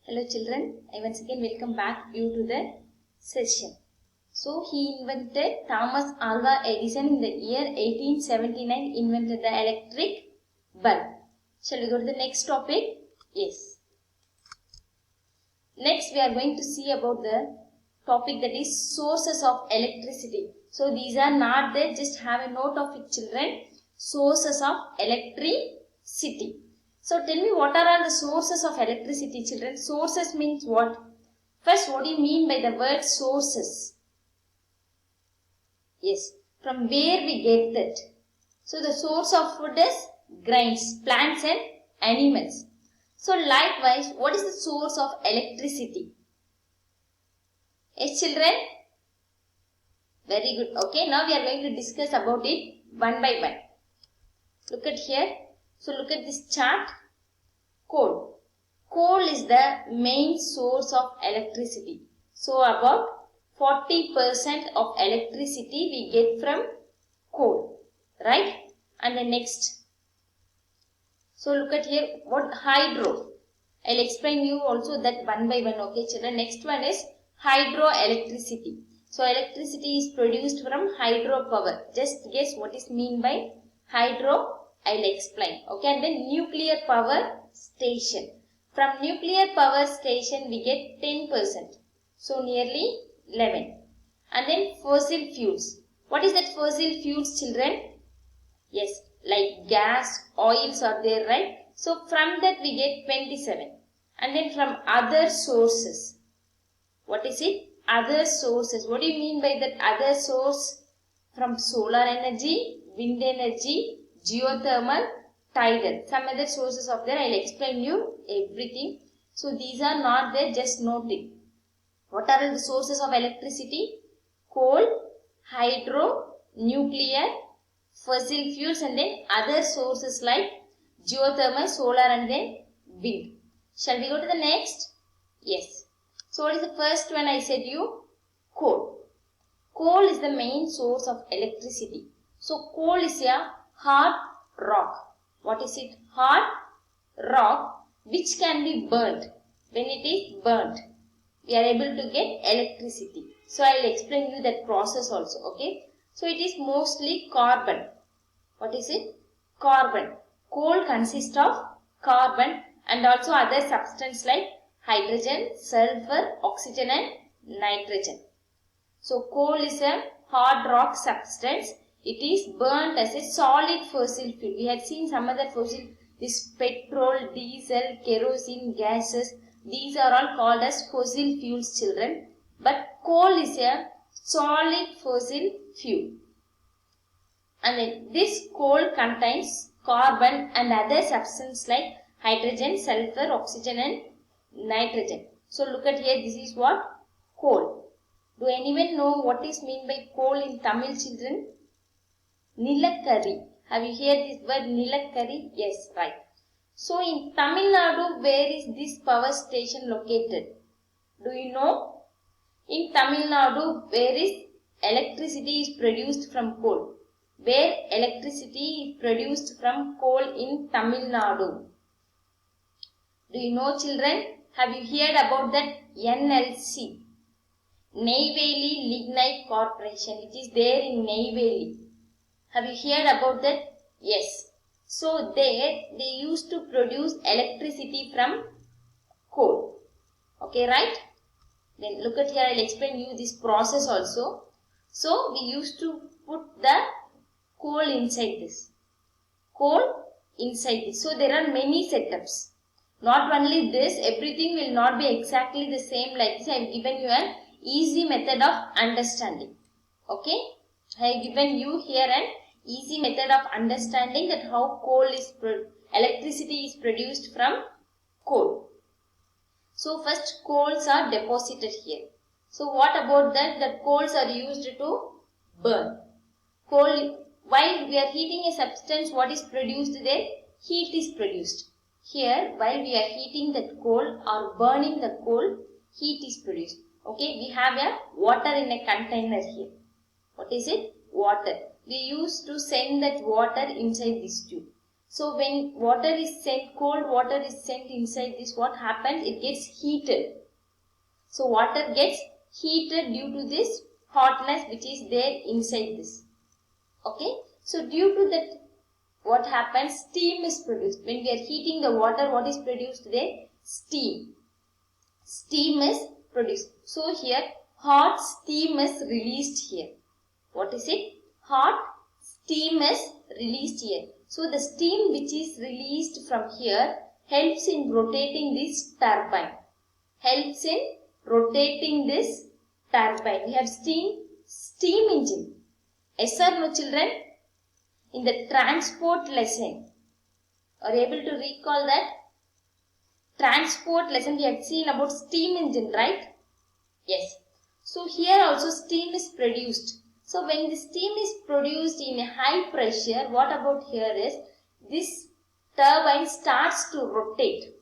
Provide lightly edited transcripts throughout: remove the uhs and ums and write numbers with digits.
Hello children, I once again welcome back you to the session. So he invented, Thomas Alva Edison in the year 1879 invented the electric bulb. Shall we go to the next topic? Yes. Next we are going to see about the topic that is sources of electricity. So these are not there, just have a note of it children. Sources of electricity. So tell me, what are all the sources of electricity children? Sources means what? First, what do you mean by the word sources? Yes, from where we get that? So the source of food is grains, plants and animals. So likewise, what is the source of electricity? Yes children? Very good. Okay, now we are going to discuss about it one by one. Look at here. So look at this chart. Coal. Coal is the main source of electricity. So about 40% of electricity we get from coal. Right? And the next. So look at here. What hydro? I'll explain you also that one by one. Okay children. Next one is hydroelectricity. So electricity is produced from hydropower. Just guess what is mean by hydro. I'll explain. Okay, and then nuclear power station. From nuclear power station we get 10%. So nearly 11. And then fossil fuels. What is that fossil fuels children? Yes, like gas, oils are there, right? So from that we get 27. And then from other sources. What is it? Other sources. What do you mean by that other source? From solar energy, wind energy, geothermal, tidal. Some other sources of there. I'll explain you everything. So these are not there, just note it. What are the sources of electricity? Coal, hydro, nuclear, fossil fuels and then other sources like geothermal, solar and then wind. Shall we go to the next? Yes. So what is the first one I said you? Coal. Coal is the main source of electricity. So coal is a hard rock. What is it? Hard rock which can be burnt. When it is burnt, we are able to get electricity. So I will explain you that process also. Okay. So it is mostly carbon. What is it? Carbon. Coal consists of carbon and also other substances like hydrogen, sulfur, oxygen and nitrogen. So coal is a hard rock substance. It is burnt as a solid fossil fuel. We had seen some other fossil, this petrol, diesel, kerosene, gases. These are all called as fossil fuels children. But coal is a solid fossil fuel. And then this coal contains carbon and other substances like hydrogen, sulfur, oxygen and nitrogen. So look at here, this is what? Coal. Do anyone know what is mean by coal in Tamil children? Nilakkari. Have you heard this word Nilakkari? Yes, right. So in Tamil Nadu, where is this power station located? Do you know? In Tamil Nadu, where is electricity is produced from coal? Where electricity is produced from coal in Tamil Nadu? Do you know children? Have you heard about that NLC? Neyveli Lignite Corporation, which is there in Neyveli. Have you heard about that? Yes. So there they used to produce electricity from coal. Okay, right? Then look at here, I will explain you this process also. So we used to put the coal inside this. Coal inside this. So there are many setups. Not only this, everything will not be exactly the same like this. I have given you an easy method of understanding. Okay? I have given you here an easy method of understanding that how electricity is produced from coal. So first coals are deposited here. So what about that? The coals are used to burn. Coal, while we are heating a substance, what is produced there? Heat is produced. Here, while we are heating that coal or burning the coal, heat is produced. Okay, we have a water in a container here. What is it? Water. We used to send that water inside this tube. So when water is sent, cold water is sent inside this, what happens? It gets heated. So water gets heated due to this hotness which is there inside this. Okay. So due to that, what happens? Steam is produced. When we are heating the water, what is produced there? Steam. Steam is produced. So here hot steam is released here. What is it? Hot steam is released here. So the steam which is released from here helps in rotating this turbine. Helps in rotating this turbine. We have steam engine. Yes or no, children? In the transport lesson, are you able to recall that? Transport lesson we had seen about steam engine, right? Yes. So here also steam is produced. So when the steam is produced in a high pressure, what about here is this turbine starts to rotate.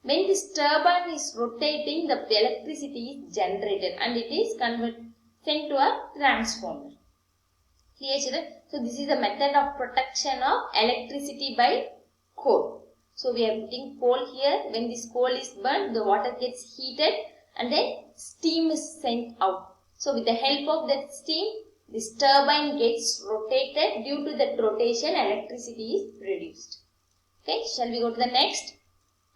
When this turbine is rotating, the electricity is generated and it is sent to a transformer. Clear, children? So this is the method of protection of electricity by coal. So we are putting coal here. When this coal is burnt, the water gets heated and then steam is sent out. So with the help of that steam, this turbine gets rotated. Due to that rotation, electricity is produced. Okay, shall we go to the next?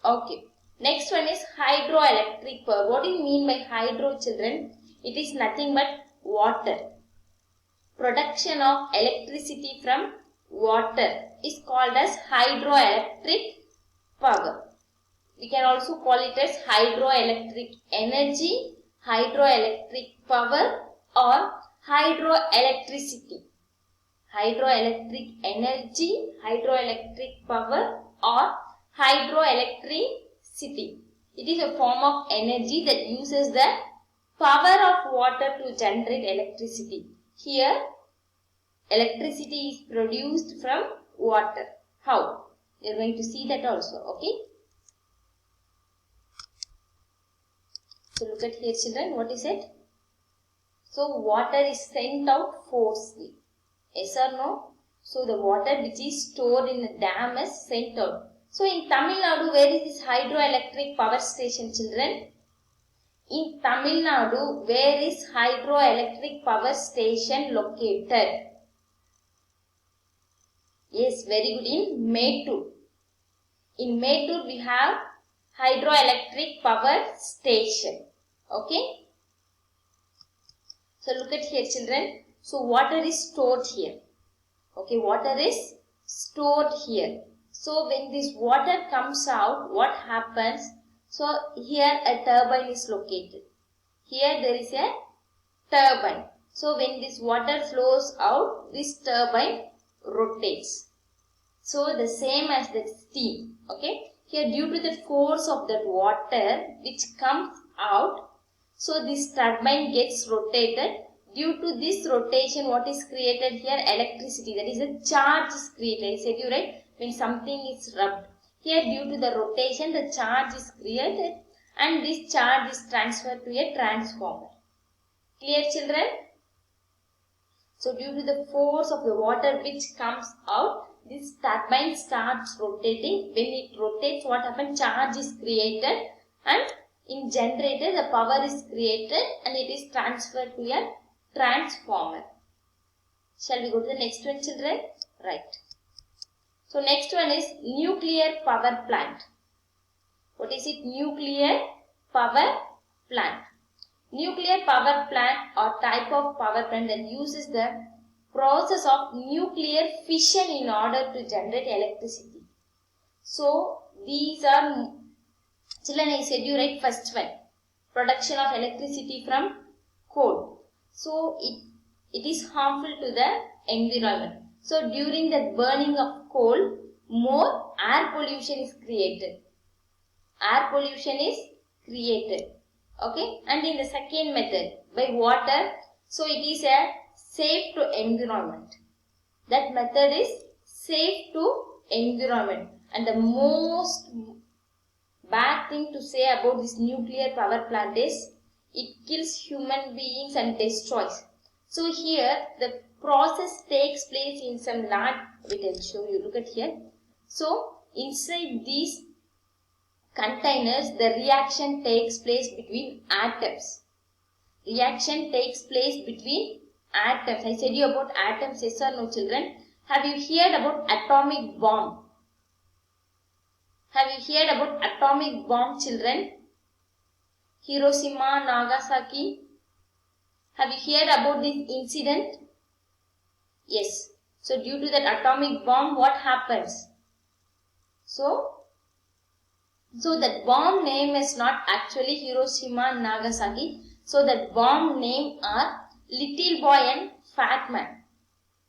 Okay. Next one is hydroelectric power. What do you mean by hydro, children? It is nothing but water. Production of electricity from water is called as hydroelectric power. We can also call it as hydroelectric energy, hydroelectric power or hydroelectricity. Hydroelectric energy, hydroelectric power or hydroelectricity. It is a form of energy that uses the power of water to generate electricity. Here, electricity is produced from water. How? We are going to see that also. Okay. So look at here, children. What is it? So water is sent out forcefully. Yes or no? So the water which is stored in a dam is sent out. So in Tamil Nadu, where is this hydroelectric power station, children? In Tamil Nadu, where is hydroelectric power station located? Yes, very good. In Mettur. In Mettur, we have hydroelectric power station. Okay. So look at here, children. So water is stored here. Okay, water is stored here. So when this water comes out, what happens? So here a turbine is located. Here there is a turbine. So when this water flows out, this turbine rotates. So the same as the steam. Okay. Here due to the force of that water which comes out, so this turbine gets rotated. Due to this rotation, what is created here? Electricity. That is a charge is created. I said you right? When something is rubbed. Here due to the rotation, the charge is created and this charge is transferred to a transformer. Clear, children? So due to the force of the water which comes out, this turbine starts rotating. When it rotates, what happens? Charge is created and in generator the power is created and it is transferred to a transformer. Shall we go to the next one, children? Right. So next one is nuclear power plant. What is it? Nuclear power plant. Nuclear power plant or type of power plant that uses the process of nuclear fission in order to generate electricity. So these are, children, I said you right, first one, production of electricity from coal. So it is harmful to the environment. So during the burning of coal, more air pollution is created. Air pollution is created. Okay. And in the second method, by water, so it is a safe to environment. That method is safe to environment. And the most bad thing to say about this nuclear power plant is it kills human beings and destroys. So here the process takes place in some land. Wait, I'll show you. Look at here. So inside these containers, the reaction takes place between atoms. Reaction takes place between atoms. I said you about atoms, yes or no, children? Have you heard about atomic bomb? Have you heard about atomic bomb, children? Hiroshima, Nagasaki. Have you heard about this incident? Yes. So due to that atomic bomb, what happens? So that bomb name is not actually Hiroshima, Nagasaki. So that bomb name are Little Boy and Fat Man.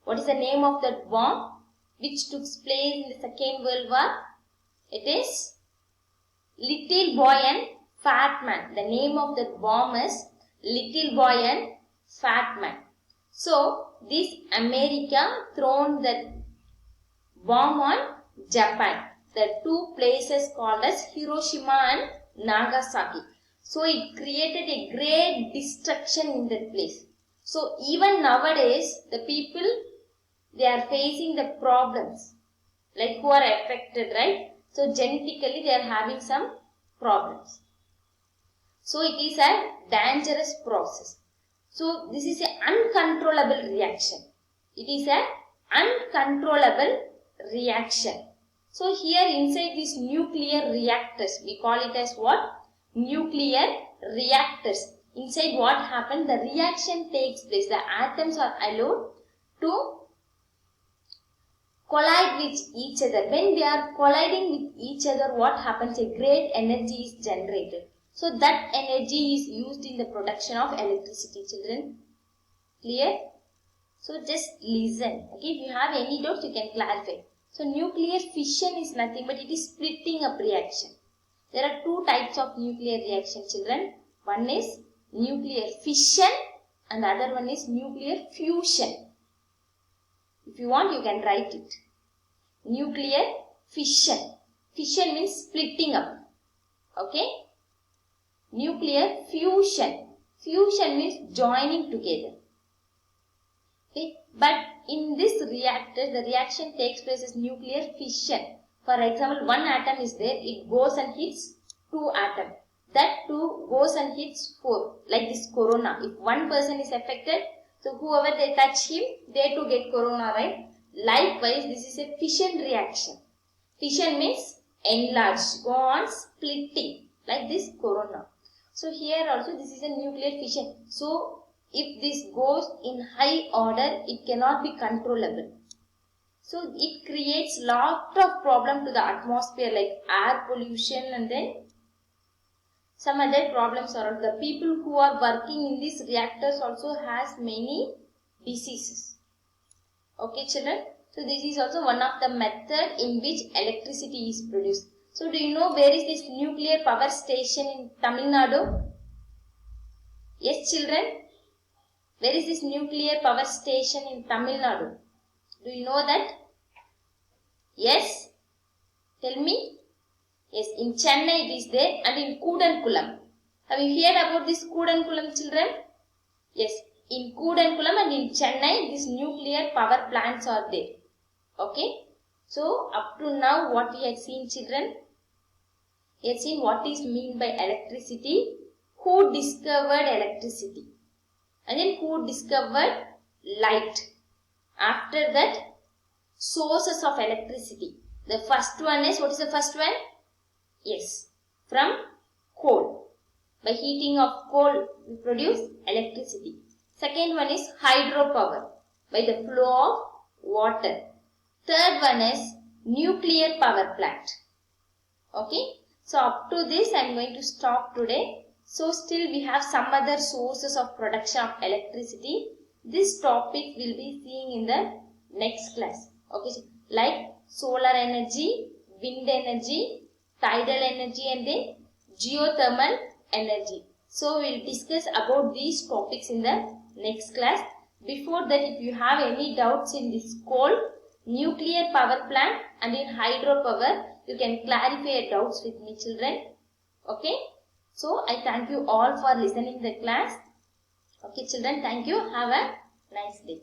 What is the name of that bomb which took place in the Second World War? It is Little Boy and Fat Man. The name of that bomb is Little Boy and Fat Man. So this America thrown that bomb on Japan. The two places called as Hiroshima and Nagasaki. So it created a great destruction in that place. So even nowadays, the people, they are facing the problems, like who are affected, right? So genetically they are having some problems. So it is a dangerous process. So this is an uncontrollable reaction. It is an uncontrollable reaction. So here inside these nuclear reactors, we call it as what? Nuclear reactors. Inside what happens? The reaction takes place. The atoms are allowed to collide with each other. When they are colliding with each other, what happens? A great energy is generated. So that energy is used in the production of electricity, children. Clear? So just listen. Okay, if you have any doubts, you can clarify. So nuclear fission is nothing but it is splitting up reaction. There are two types of nuclear reaction, children. One is nuclear fission and the other one is nuclear fusion. If you want, you can write it. Nuclear fission. Fission means splitting up. Okay. Nuclear fusion. Fusion means joining together. Okay. But in this reactor, the reaction takes place as nuclear fission. For example, one atom is there, it goes and hits two atoms. That two goes and hits four, like this corona. If one person is affected, so whoever they touch him, they too get corona, right? Likewise, this is a fission reaction. Fission means enlarge, go on splitting, like this corona. So here also this is a nuclear fission. So if this goes in high order, it cannot be controllable. So it creates lot of problem to the atmosphere like air pollution and then some other problems are. The people who are working in these reactors also has many diseases. Okay, children. So this is also one of the method in which electricity is produced. So do you know where is this nuclear power station in Tamil Nadu? Yes, children. Where is this nuclear power station in Tamil Nadu? Do you know that? Yes? Tell me. Yes, in Chennai it is there and in Kudankulam. Have you heard about this Kudankulam, children? Yes, in Kudankulam and in Chennai, these nuclear power plants are there. Okay? So, up to now what we have seen, children? We have seen what is meant by electricity, who discovered electricity, and then who discovered light. After that, sources of electricity. The first one is, what is the first one? Yes, from coal. By heating of coal, we produce electricity. Second one is hydropower, by the flow of water. Third one is nuclear power plant. Okay, so up to this I am going to stop today. So still we have some other sources of production of electricity. This topic will be seeing in the next class. Okay, so like solar energy, wind energy, tidal energy and then geothermal energy. So we will discuss about these topics in the next class. Before that, if you have any doubts in this coal, nuclear power plant and in hydropower, you can clarify your doubts with me, children. Okay. So I thank you all for listening the class. Okay, children, thank you. Have a nice day.